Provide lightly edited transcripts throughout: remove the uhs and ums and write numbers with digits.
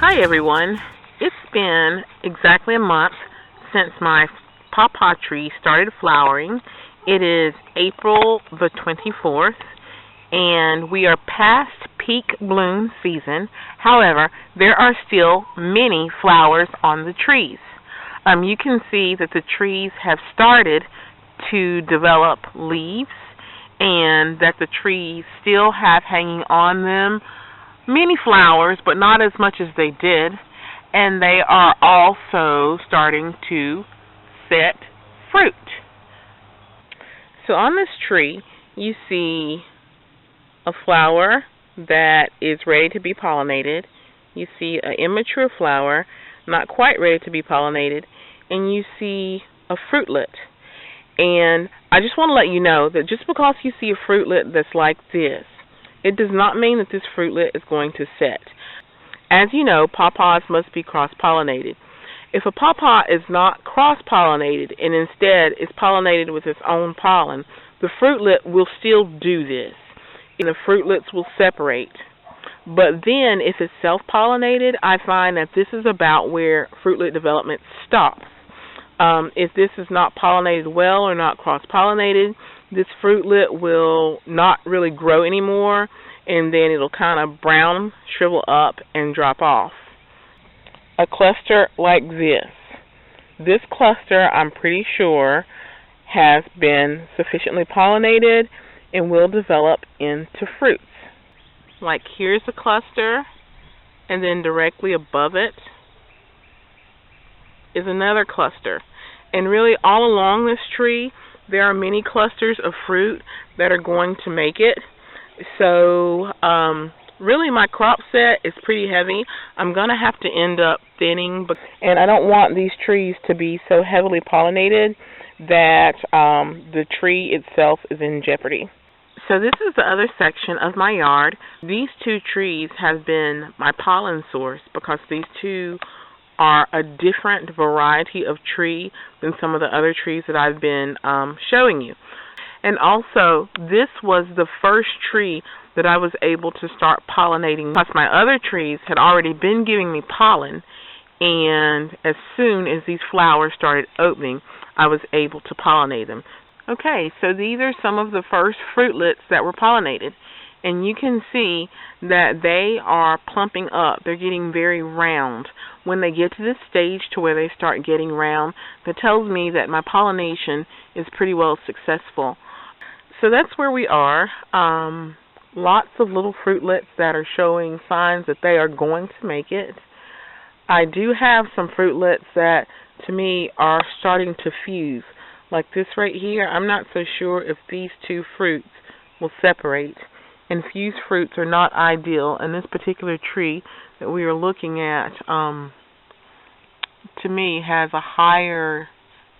Hi everyone. It's been exactly a month since my pawpaw tree started flowering. It is April the 24th and we are past peak bloom season. However, there are still many flowers on the trees. You can see that the trees have started to develop leaves and that the trees still have hanging on them many flowers, but not as much as they did. And they are also starting to set fruit. So on this tree, you see a flower that is ready to be pollinated. You see an immature flower, not quite ready to be pollinated. And you see a fruitlet. And I just want to let you know that just because you see a fruitlet that's like this, it does not mean that this fruitlet is going to set. As you know, pawpaws must be cross-pollinated. If a pawpaw is not cross-pollinated and instead is pollinated with its own pollen, the fruitlet will still do this, and the fruitlets will separate. But then, if it's self-pollinated, I find that this is about where fruitlet development stops. If this is not pollinated well or not cross-pollinated, this fruitlet will not really grow anymore, and then it'll kind of brown, shrivel up, and drop off. A cluster like this. This cluster, I'm pretty sure, has been sufficiently pollinated and will develop into fruits. Like here's a cluster, and then directly above it is another cluster. And really all along this tree, there are many clusters of fruit that are going to make it. So really my crop set is pretty heavy. I'm going to have to end up thinning, and I don't want these trees to be so heavily pollinated that the tree itself is in jeopardy. So this is the other section of my yard. These two trees have been my pollen source because these two are a different variety of tree than some of the other trees that I've been showing you. And also, this was the first tree that I was able to start pollinating because my other trees had already been giving me pollen, and as soon as these flowers started opening, I was able to pollinate them. Okay, so these are some of the first fruitlets that were pollinated. And you can see that they are plumping up. They're getting very round. When they get to this stage to where they start getting round, that tells me that my pollination is pretty well successful. So that's where we are. Lots of little fruitlets that are showing signs that they are going to make it. I do have some fruitlets that, to me, are starting to fuse. Like this right here, I'm not so sure if these two fruits will separate. And fused fruits are not ideal, and this particular tree that we are looking at, to me, has a higher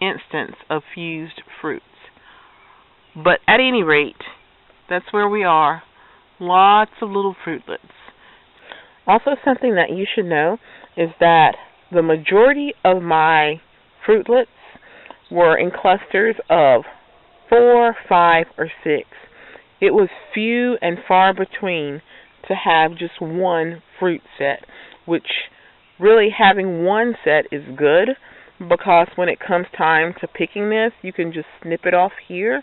instance of fused fruits. But at any rate, that's where we are. Lots of little fruitlets. Also, something that you should know is that the majority of my fruitlets were in clusters of 4, 5, or 6. It was few and far between to have just one fruit set, which really having one set is good because when it comes time to picking this, you can just snip it off here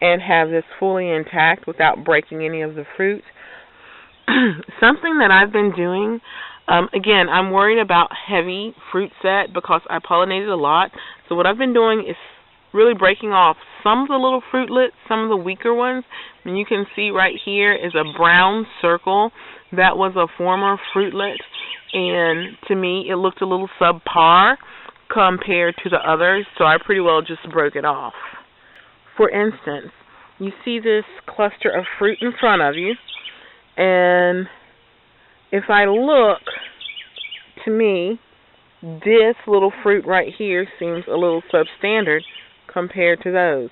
and have this fully intact without breaking any of the fruit. Something that I've been doing, again, I'm worried about heavy fruit set because I pollinated a lot. So what I've been doing is really breaking off some of the little fruitlets, some of the weaker ones. And you can see right here is a brown circle. That was a former fruitlet, and to me it looked a little subpar compared to the others, so I pretty well just broke it off. For instance, you see this cluster of fruit in front of you, and if I look, to me, this little fruit right here seems a little substandard compared to those.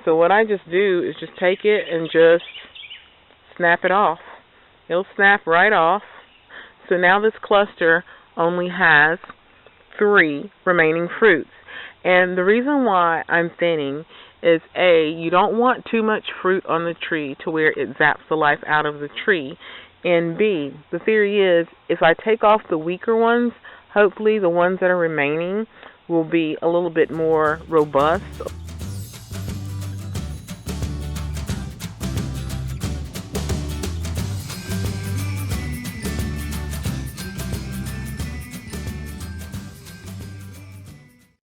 So what I just do is just take it and just snap it off. It'll snap right off. So now this cluster only has 3 remaining fruits. And the reason why I'm thinning is A, you don't want too much fruit on the tree to where it zaps the life out of the tree. And B, the theory is if I take off the weaker ones, hopefully the ones that are remaining will be a little bit more robust.